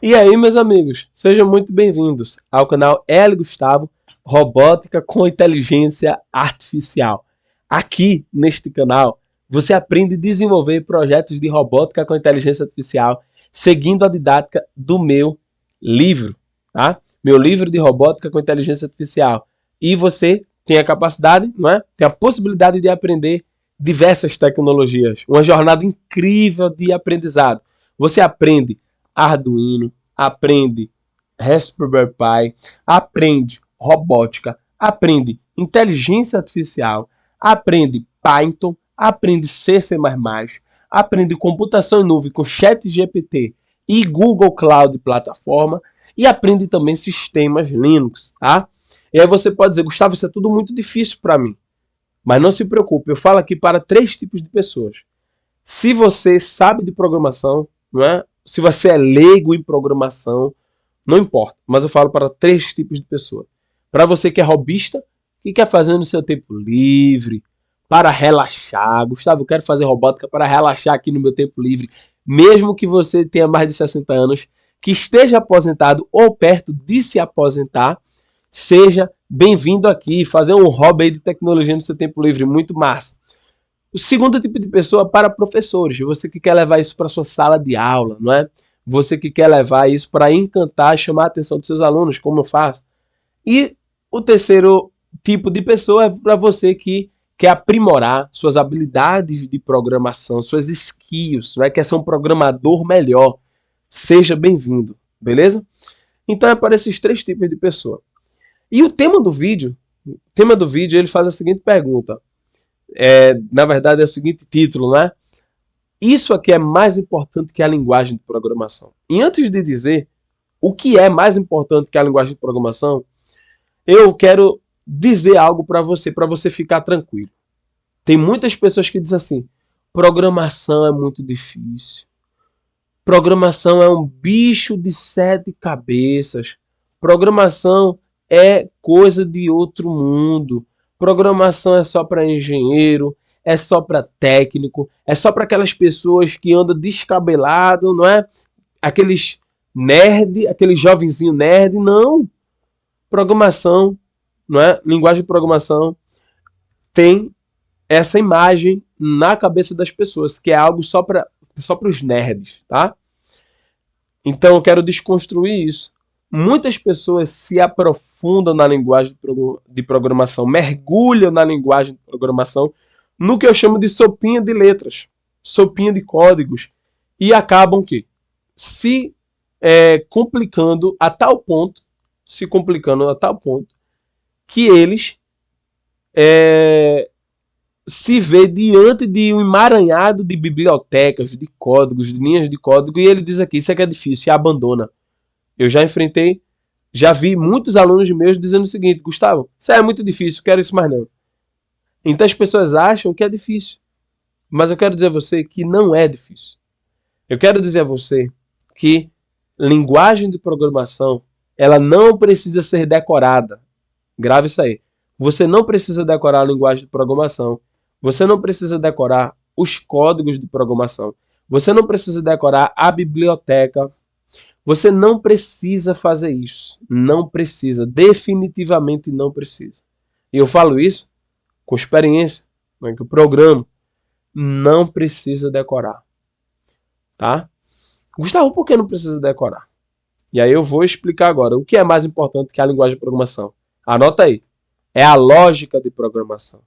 E aí, meus amigos, sejam muito bem-vindos ao canal L. Gustavo, Robótica com Inteligência Artificial. Aqui, neste canal, você aprende a desenvolver projetos de robótica com inteligência artificial, seguindo a didática do meu livro, tá? Meu livro de robótica com inteligência artificial. E você tem a capacidade, não é? Tem a possibilidade de aprender diversas tecnologias. Uma jornada incrível de aprendizado. Você aprende Arduino, aprende Raspberry Pi, aprende robótica, aprende inteligência artificial, aprende Python, aprende C++, aprende computação em nuvem com ChatGPT e Google Cloud Plataforma e aprende também sistemas Linux, tá? E aí você pode dizer, Gustavo, isso é tudo muito difícil para mim. Mas não se preocupe, eu falo aqui para 3 tipos de pessoas. Se você sabe de programação, não é? Se você é leigo em programação, não importa. Mas eu falo para 3 tipos de pessoa. Para você que é hobbyista, que quer fazer no seu tempo livre, para relaxar. Gustavo, eu quero fazer robótica para relaxar aqui no meu tempo livre. Mesmo que você tenha mais de 60 anos, que esteja aposentado ou perto de se aposentar, seja bem-vindo aqui, fazer um hobby de tecnologia no seu tempo livre, muito massa. O segundo tipo de pessoa para professores, você que quer levar isso para sua sala de aula, não é? Você que quer levar isso para encantar, chamar a atenção dos seus alunos, como eu faço. E o terceiro tipo de pessoa é para você que quer aprimorar suas habilidades de programação, suas skills, não é? Quer ser um programador melhor. Seja bem-vindo, beleza? Então é para esses 3 tipos de pessoa. E o tema do vídeo ele faz a seguinte pergunta. Na verdade é o seguinte título, né? Isso aqui é mais importante que a linguagem de programação. E antes de dizer o que é mais importante que a linguagem de programação, eu quero dizer algo para você ficar tranquilo. Tem muitas pessoas que dizem assim, programação é muito difícil. Programação é um bicho de 7 cabeças. Programação é coisa de outro mundo. Programação é só para engenheiro, é só para técnico, é só para aquelas pessoas que andam descabelado, não é? Aqueles nerd, aquele jovenzinho nerd, não. Programação, não é? Linguagem de programação tem essa imagem na cabeça das pessoas, que é algo só para os nerds, tá? Então eu quero desconstruir isso. Muitas pessoas se aprofundam na linguagem de programação, mergulham na linguagem de programação, no que eu chamo de sopinha de letras, sopinha de códigos, e acabam se complicando a tal ponto, que eles se vê diante de um emaranhado de bibliotecas, de códigos, de linhas de código, e ele diz aqui, isso aqui é difícil, e abandona. Eu já vi muitos alunos meus dizendo o seguinte, Gustavo, isso é muito difícil, quero isso mais não. Então as pessoas acham que é difícil. Mas eu quero dizer a você que não é difícil. Eu quero dizer a você que linguagem de programação, ela não precisa ser decorada. Grave isso aí. Você não precisa decorar a linguagem de programação. Você não precisa decorar os códigos de programação. Você não precisa decorar a biblioteca. Você não precisa fazer isso. Não precisa. Definitivamente não precisa. E eu falo isso com experiência, que eu programo. Não precisa decorar. Tá? Gustavo, por que não precisa decorar? E aí eu vou explicar agora. O que é mais importante que a linguagem de programação? Anota aí. É a lógica de programação.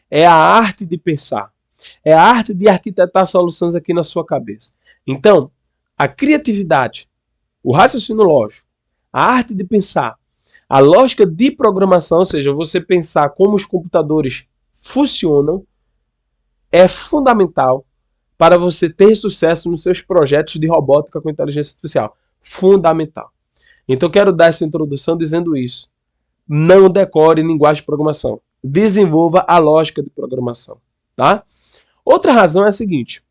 É a arte de pensar. É a arte de arquitetar soluções aqui na sua cabeça. Então, a criatividade, o raciocínio lógico, a arte de pensar, a lógica de programação, ou seja, você pensar como os computadores funcionam, é fundamental para você ter sucesso nos seus projetos de robótica com inteligência artificial. Fundamental. Então, eu quero dar essa introdução dizendo isso. Não decore linguagem de programação. Desenvolva a lógica de programação. Tá? Outra razão é a seguinte.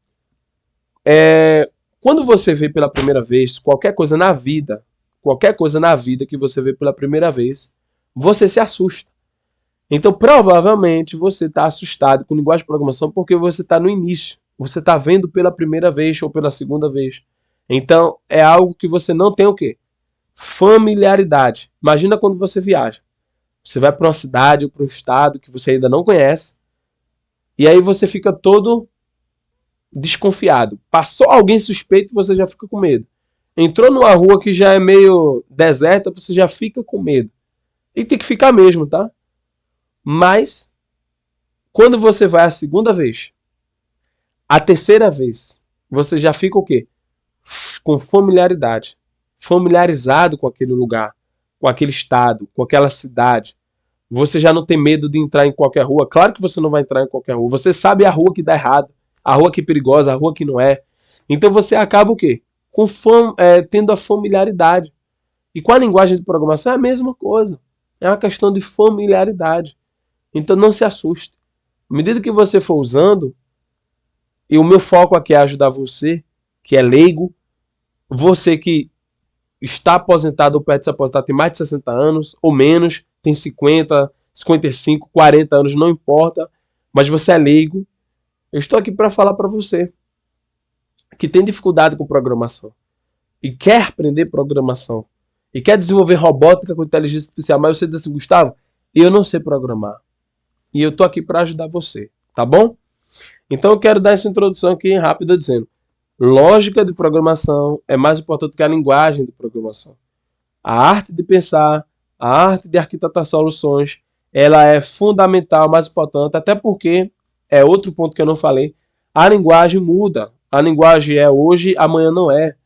Quando você vê pela primeira vez qualquer coisa na vida que você vê pela primeira vez, você se assusta. Então, provavelmente, você está assustado com linguagem de programação porque você está no início. Você está vendo pela primeira vez ou pela segunda vez. Então, é algo que você não tem o quê? Familiaridade. Imagina quando você viaja. Você vai para uma cidade ou para um estado que você ainda não conhece, e aí você fica todo desconfiado. Passou alguém suspeito, você já fica com medo. Entrou numa rua que já é meio deserta, você já fica com medo. E tem que ficar mesmo, tá? Mas, quando você vai a segunda vez, a terceira vez, você já fica o quê? Com familiaridade. Familiarizado com aquele lugar, com aquele estado, com aquela cidade. Você já não tem medo de entrar em qualquer rua. Claro que você não vai entrar em qualquer rua. Você sabe a rua que dá errado, a rua que é perigosa, a rua que não é. Então você acaba o quê? Tendo a familiaridade. E com a linguagem de programação é a mesma coisa. É uma questão de familiaridade. Então não se assuste. À medida que você for usando, e o meu foco aqui é ajudar você, que é leigo, você que está aposentado ou perto de se aposentar, tem mais de 60 anos ou menos, tem 50, 55, 40 anos, não importa, mas você é leigo. Eu estou aqui para falar para você que tem dificuldade com programação e quer aprender programação e quer desenvolver robótica com inteligência artificial, mas você diz assim, Gustavo, eu não sei programar e eu estou aqui para ajudar você, tá bom? Então eu quero dar essa introdução aqui rápida dizendo, lógica de programação é mais importante que a linguagem de programação. A arte de pensar, a arte de arquitetar soluções, ela é fundamental, mais importante, até porque, é outro ponto que eu não falei, a linguagem muda. A linguagem é hoje, amanhã não é.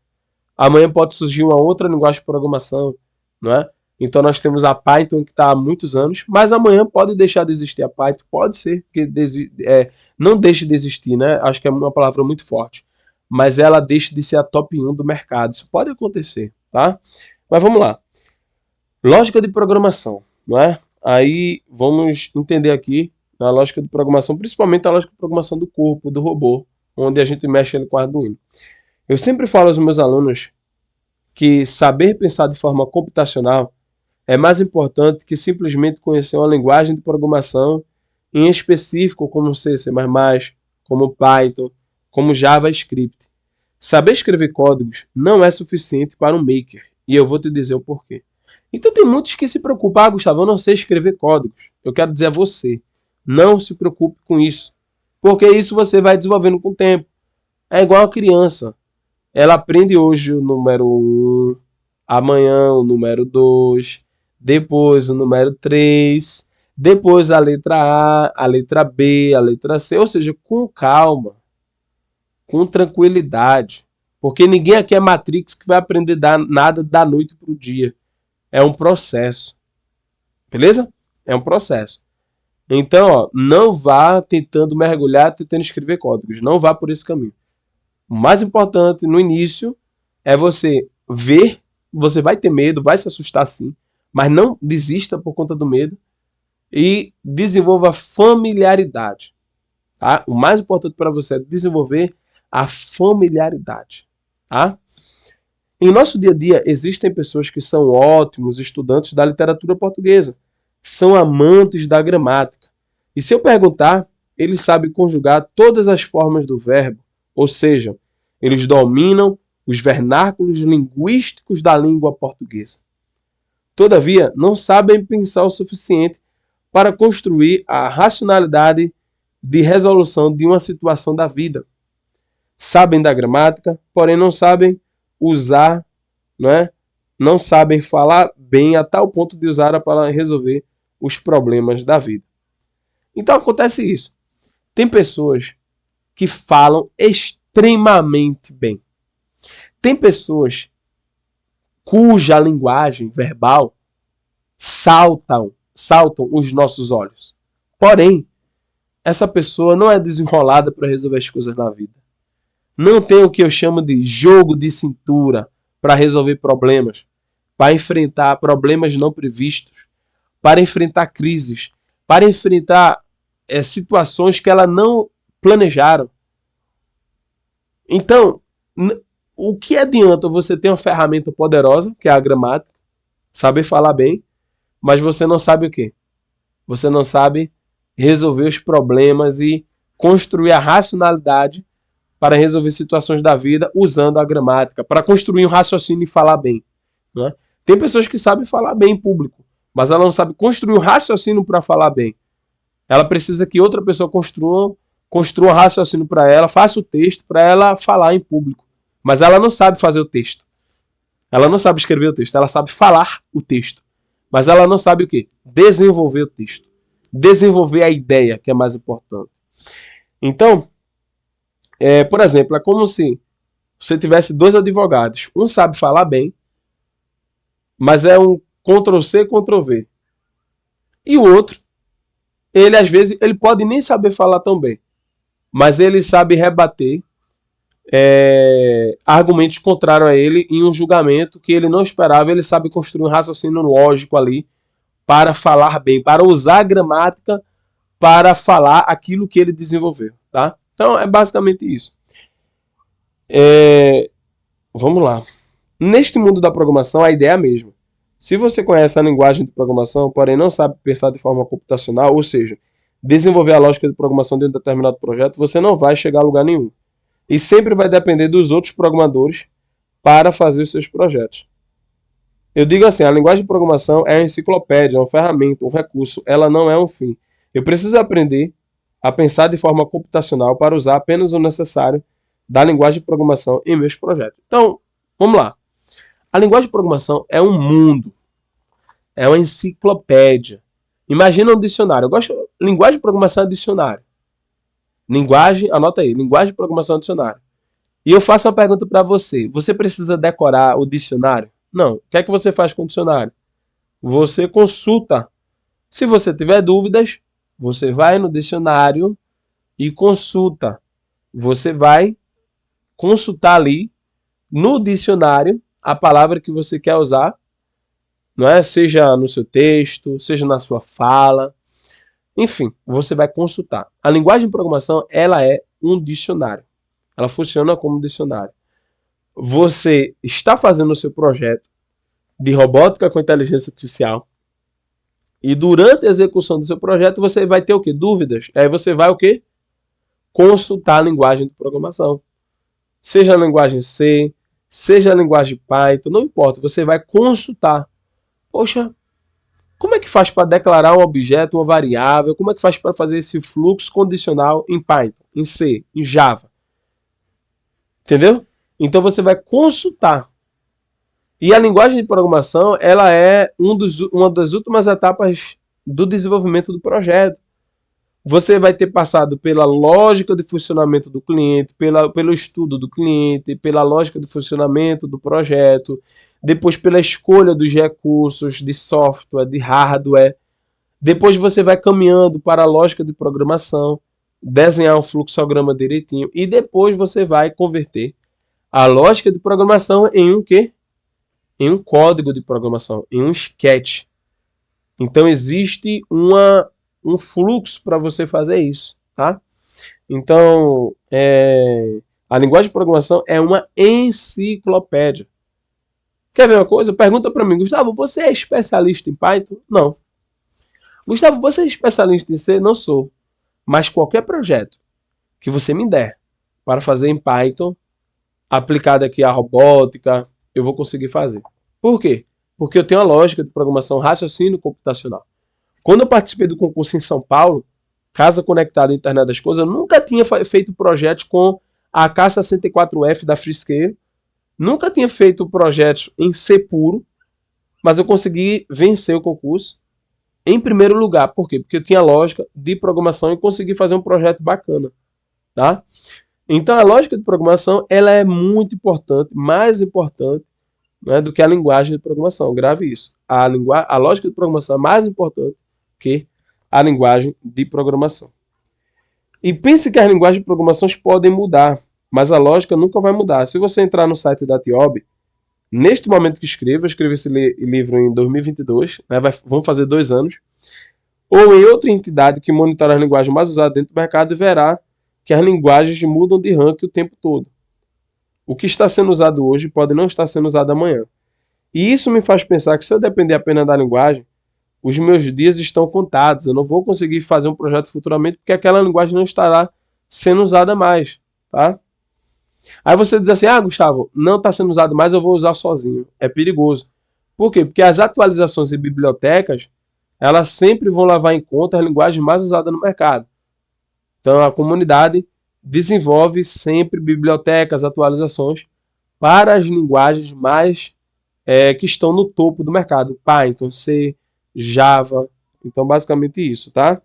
Amanhã pode surgir uma outra linguagem de programação, não é? Então nós temos a Python que está há muitos anos, mas amanhã pode deixar de existir a Python, pode ser que não deixe de existir, né? Acho que é uma palavra muito forte, mas ela deixe de ser a top 1 do mercado. Isso pode acontecer, tá? Mas vamos lá. Lógica de programação, não é? Aí vamos entender aqui a lógica de programação, principalmente a lógica de programação do corpo, do robô, onde a gente mexe ele com Arduino. Eu sempre falo aos meus alunos que saber pensar de forma computacional é mais importante que simplesmente conhecer uma linguagem de programação em específico, como C++, como Python, como JavaScript. Saber escrever códigos não é suficiente para um maker, e eu vou te dizer o porquê. Então tem muitos que se preocupam, Gustavo, eu não sei escrever códigos. Eu quero dizer a você, não se preocupe com isso, porque isso você vai desenvolvendo com o tempo. É igual a criança. Ela aprende hoje o número 1, amanhã o número 2, depois o número 3, depois a letra A, a letra B, a letra C, ou seja, com calma, com tranquilidade. Porque ninguém aqui é Matrix que vai aprender nada da noite para o dia. É um processo. Beleza? É um processo. Então, ó, não vá tentando mergulhar, tentando escrever códigos. Não vá por esse caminho. O mais importante no início é você ver, você vai ter medo, vai se assustar sim, mas não desista por conta do medo e desenvolva familiaridade. Tá? O mais importante para você é desenvolver a familiaridade. Tá? Em nosso dia a dia, existem pessoas que são ótimos estudantes da literatura portuguesa, são amantes da gramática. E se eu perguntar, eles sabem conjugar todas as formas do verbo, ou seja, eles dominam os vernáculos linguísticos da língua portuguesa. Todavia, não sabem pensar o suficiente para construir a racionalidade de resolução de uma situação da vida. Sabem da gramática, porém não sabem usar, não sabem falar bem a tal ponto de usar para resolver os problemas da vida. Então acontece isso. Tem pessoas que falam extremamente bem. Tem pessoas cuja linguagem verbal saltam os nossos olhos. Porém, essa pessoa não é desenrolada para resolver as coisas na vida. Não tem o que eu chamo de jogo de cintura para resolver problemas, para enfrentar problemas não previstos, para enfrentar crises, para enfrentar situações que ela não planejaram. Então, o que adianta você ter uma ferramenta poderosa, que é a gramática, saber falar bem, mas você não sabe o quê? Você não sabe resolver os problemas e construir a racionalidade para resolver situações da vida usando a gramática, para construir um raciocínio e falar bem. Né? Tem pessoas que sabem falar bem em público, mas ela não sabe construir um raciocínio para falar bem. Ela precisa que outra pessoa construa um raciocínio para ela, faça o texto para ela falar em público. Mas ela não sabe fazer o texto. Ela não sabe escrever o texto, ela sabe falar o texto. Mas ela não sabe o quê? Desenvolver o texto. Desenvolver a ideia, que é mais importante. Então, por exemplo, é como se você tivesse dois advogados. Um sabe falar bem, mas é um Ctrl-C, Ctrl-V. E o outro, ele às vezes, ele pode nem saber falar tão bem, mas ele sabe rebater argumentos contrários a ele em um julgamento que ele não esperava. Ele sabe construir um raciocínio lógico ali para falar bem, para usar a gramática para falar aquilo que ele desenvolveu, tá? Então é basicamente isso. Vamos lá. Neste mundo da programação, a ideia é a mesma. Se você conhece a linguagem de programação, porém não sabe pensar de forma computacional, ou seja, desenvolver a lógica de programação dentro de um determinado projeto, você não vai chegar a lugar nenhum. E sempre vai depender dos outros programadores para fazer os seus projetos. Eu digo assim, a linguagem de programação é uma enciclopédia, é uma ferramenta, um recurso, ela não é um fim. Eu preciso aprender a pensar de forma computacional para usar apenas o necessário da linguagem de programação em meus projetos. Então, vamos lá. A linguagem de programação é um mundo, é uma enciclopédia. Imagina um dicionário. Linguagem de programação é dicionário. Anota aí, linguagem de programação é dicionário. E eu faço uma pergunta para você. Você precisa decorar o dicionário? Não. O que é que você faz com o dicionário? Você consulta. Se você tiver dúvidas, você vai no dicionário e consulta. Você vai consultar ali no dicionário a palavra que você quer usar, não é? Seja no seu texto, seja na sua fala. Enfim, você vai consultar. A linguagem de programação, ela é um dicionário. Ela funciona como dicionário. Você está fazendo o seu projeto de robótica com inteligência artificial e durante a execução do seu projeto você vai ter o quê? Dúvidas. Aí você vai o quê? Consultar a linguagem de programação. Seja a linguagem C, seja a linguagem Python, não importa. Você vai consultar. Poxa, como é que faz para declarar um objeto, uma variável? Como é que faz para fazer esse fluxo condicional em Python, em C, em Java? Entendeu? Então você vai consultar. E a linguagem de programação, ela é uma das últimas etapas do desenvolvimento do projeto. Você vai ter passado pela lógica de funcionamento do cliente, pelo estudo do cliente, pela lógica de funcionamento do projeto, depois pela escolha dos recursos de software, de hardware. Depois você vai caminhando para a lógica de programação, desenhar um fluxograma direitinho e depois você vai converter a lógica de programação em um quê? Em um código de programação, em um sketch. Então existe um fluxo para você fazer isso, tá? Então, a linguagem de programação é uma enciclopédia. Quer ver uma coisa? Pergunta para mim, Gustavo, você é especialista em Python? Não. Gustavo, você é especialista em C? Não sou. Mas qualquer projeto que você me der para fazer em Python, aplicado aqui à robótica, eu vou conseguir fazer. Por quê? Porque eu tenho a lógica de programação raciocínio computacional. Quando eu participei do concurso em São Paulo, Casa Conectada à Internet das Coisas, eu nunca tinha feito projetos com a K64F da Freescale, nunca tinha feito projetos em C puro, mas eu consegui vencer o concurso em primeiro lugar. Por quê? Porque eu tinha lógica de programação e consegui fazer um projeto bacana. Tá? Então a lógica de programação ela é muito importante, mais importante, né, do que a linguagem de programação. Grave isso. A lógica de programação é mais importante que a linguagem de programação. E pense que as linguagens de programação podem mudar, mas a lógica nunca vai mudar. Se você entrar no site da TIOB, neste momento que eu escrevi esse livro em 2022, né, vão fazer 2 anos, ou em outra entidade que monitora as linguagens mais usadas dentro do mercado, verá que as linguagens mudam de ranking o tempo todo. O que está sendo usado hoje pode não estar sendo usado amanhã. E isso me faz pensar que se eu depender apenas da linguagem, os meus dias estão contados. Eu não vou conseguir fazer um projeto futuramente porque aquela linguagem não estará sendo usada mais. Tá? Aí você diz assim, Gustavo, não está sendo usado mais, eu vou usar sozinho. É perigoso. Por quê? Porque as atualizações de bibliotecas, elas sempre vão levar em conta as linguagens mais usadas no mercado. Então a comunidade desenvolve sempre bibliotecas, atualizações para as linguagens mais que estão no topo do mercado. Python, C, Java. Então basicamente isso, tá?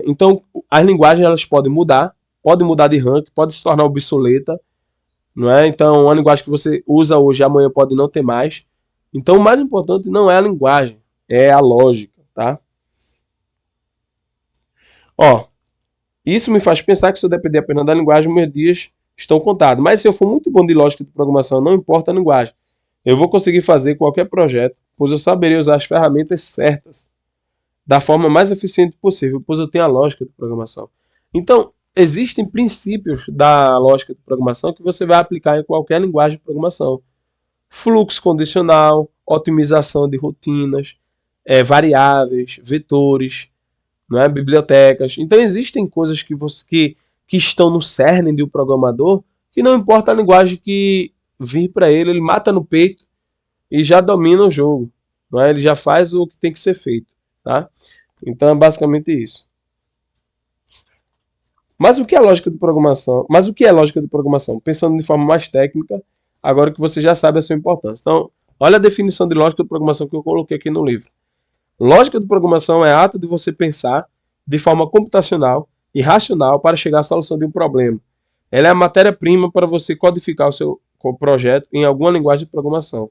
Então as linguagens elas podem mudar de rank, pode se tornar obsoleta, não é? Então uma linguagem que você usa hoje, amanhã pode não ter mais. Então o mais importante não é a linguagem, é a lógica, tá? Ó, isso me faz pensar que se eu depender apenas da linguagem, meus dias estão contados. Mas se eu for muito bom de lógica de programação, não importa a linguagem, eu vou conseguir fazer qualquer projeto, pois eu saberei usar as ferramentas certas da forma mais eficiente possível, pois eu tenho a lógica de programação. Então, existem princípios da lógica de programação que você vai aplicar em qualquer linguagem de programação. Fluxo condicional, otimização de rotinas, variáveis, vetores, não é? Bibliotecas. Então existem coisas que estão no cerne de um programador que não importa a linguagem que vir para ele mata no peito e já domina o jogo. Não é? Ele já faz o que tem que ser feito. Tá? Então é basicamente isso. Mas o que é lógica de programação? Pensando de forma mais técnica, agora que você já sabe a sua importância. Então, olha a definição de lógica de programação que eu coloquei aqui no livro. Lógica de programação é ato de você pensar de forma computacional e racional para chegar à solução de um problema. Ela é a matéria-prima para você codificar o seu projeto em alguma linguagem de programação.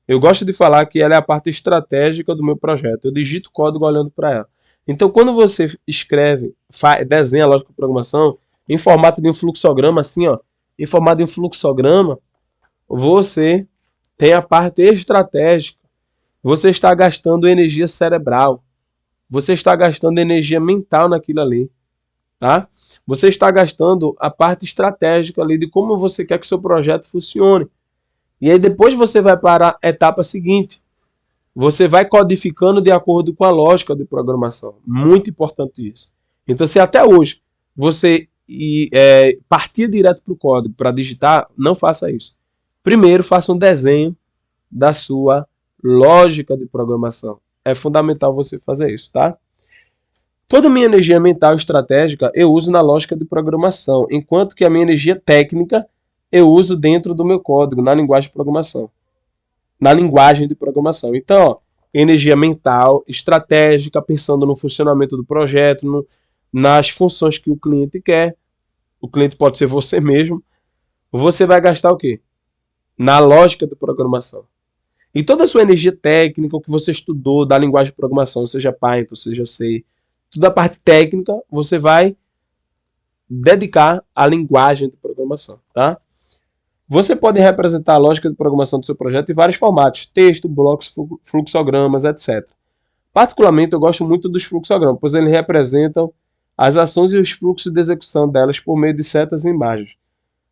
Eu gosto de falar que ela é a parte estratégica do meu projeto. Eu digito código olhando para ela. Então, quando você escreve, desenha a lógica de programação em formato de um fluxograma, assim, ó, em formato de um fluxograma, você tem a parte estratégica. Você está gastando energia cerebral. Você está gastando energia mental naquilo ali. Tá? Você está gastando a parte estratégica ali de como você quer que o seu projeto funcione. E aí depois você vai para a etapa seguinte. Você vai codificando de acordo com a lógica de programação. Muito importante isso. Então, se até hoje você partir direto para o código para digitar, não faça isso. Primeiro, faça um desenho da sua lógica de programação. É fundamental você fazer isso, tá? Toda a minha energia mental estratégica eu uso na lógica de programação, enquanto que a minha energia técnica eu uso dentro do meu código, na linguagem de programação. Na linguagem de programação. Então, ó, energia mental, estratégica, pensando no funcionamento do projeto, nas funções que o cliente quer. O cliente pode ser você mesmo. Você vai gastar o quê? Na lógica de programação. E toda a sua energia técnica, o que você estudou da linguagem de programação, seja Python, seja C, toda a parte técnica, você vai dedicar à linguagem de programação, tá? Você pode representar a lógica de programação do seu projeto em vários formatos, texto, blocos, fluxogramas, etc. Particularmente, eu gosto muito dos fluxogramas, pois eles representam as ações e os fluxos de execução delas por meio de setas e imagens.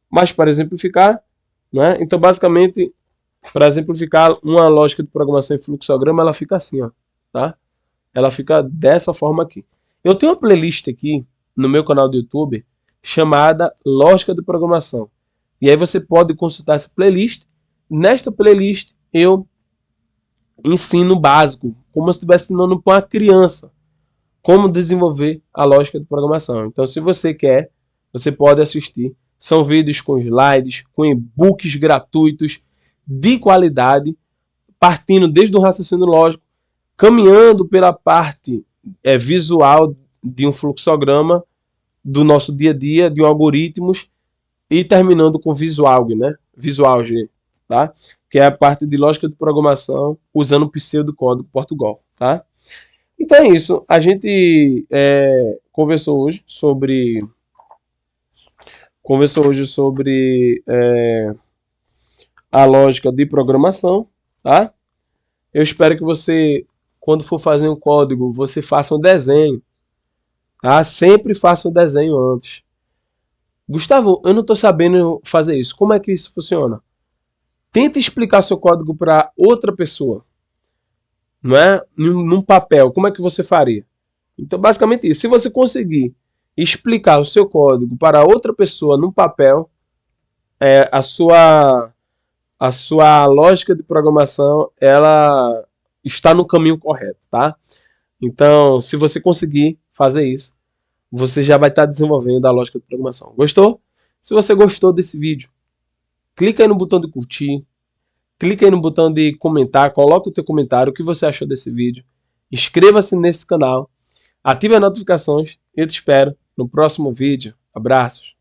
Mas, para exemplificar, né? Então, basicamente, para exemplificar uma lógica de programação em fluxograma, ela fica assim, ó, tá? Ela fica dessa forma aqui. Eu tenho uma playlist aqui no meu canal do YouTube chamada Lógica de Programação. E aí você pode consultar essa playlist. Nesta playlist eu ensino o básico, como se estivesse ensinando para uma criança como desenvolver a lógica de programação. Então, se você quer, você pode assistir. São vídeos com slides, com e-books gratuitos de qualidade, partindo desde o raciocínio lógico, caminhando pela parte visual de um fluxograma do nosso dia a dia, de algoritmos, e terminando com Visual, né? Visual G, tá? Que é a parte de lógica de programação usando o pseudocódigo Portugal, tá? Então é isso. A gente conversou hoje sobre a lógica de programação, tá? Eu espero que você, quando for fazer um código, você faça um desenho, tá? Sempre faça um desenho antes. Gustavo, eu não estou sabendo fazer isso. Como é que isso funciona? Tenta explicar seu código para outra pessoa, não é? Num papel. Como é que você faria? Então, basicamente isso. Se você conseguir explicar o seu código para outra pessoa no papel, a sua lógica de programação ela está no caminho correto, tá? Então, se você conseguir fazer isso, você já vai estar desenvolvendo a lógica de programação. Gostou? Se você gostou desse vídeo, clica aí no botão de curtir, clica aí no botão de comentar, coloca o teu comentário, o que você achou desse vídeo. Inscreva-se nesse canal, ative as notificações e eu te espero no próximo vídeo. Abraços!